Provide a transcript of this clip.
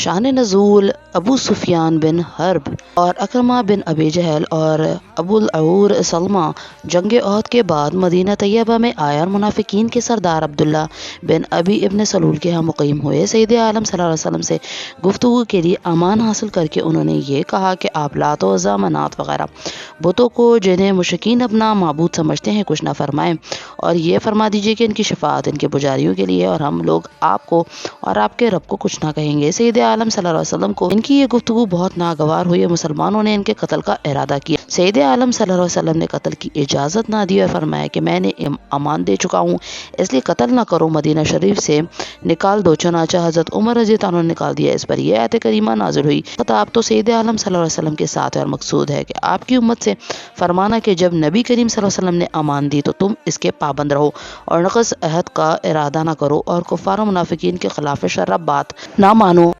شان نزول ابو سفیان بن حرب اور اکرمہ بن ابی جہل اور ابو العور سلمہ جنگ احد کے بعد مدینہ طیبہ میں آئے اور منافقین کے سردار عبداللہ بن ابی ابن سلول کے ہاں مقیم ہوئے۔ سید عالم صلی اللہ علیہ وسلم سے گفتگو کے لیے امان حاصل کر کے انہوں نے یہ کہا کہ آپ لات و عزیٰ منات وغیرہ بتوں کو جنہیں مشرکین اپنا معبود سمجھتے ہیں کچھ نہ فرمائیں، اور یہ فرما دیجیے کہ ان کی شفاعت ان کے پجاریوں کے لیے، اور ہم لوگ آپ کو اور آپ کے رب کو کچھ نہ کہیں گے۔ سید عالم صلی اللہ علیہ وسلم کو ان کی یہ گفتگو بہت ناگوار ہوئی، مسلمانوں نے ان کے قتل کا ارادہ کیا۔ سید عالم صلی اللہ علیہ وسلم نے قتل کی اجازت نہ دی اور فرمایا کہ میں نے امان دے چکا ہوں، اس لیے قتل نہ کرو، مدینہ شریف سے نکال دو۔ چنانچہ حضرت عمر رضی اللہ عنہ نے نکال دیا۔ اس پر یہ آیت کریمہ نازل ہوئی، خطاب تو سید عالم صلی اللہ علیہ وسلم کے ساتھ ہے، اور مقصود ہے کہ آپ کی امت سے فرمانا کہ جب نبی کریم صلی اللہ علیہ وسلم نے امان دی تو تم اس کے پابند رہو اور نقض عہد کا ارادہ نہ کرو اور کفار و منافقین کے خلاف شرع بات نہ مانو۔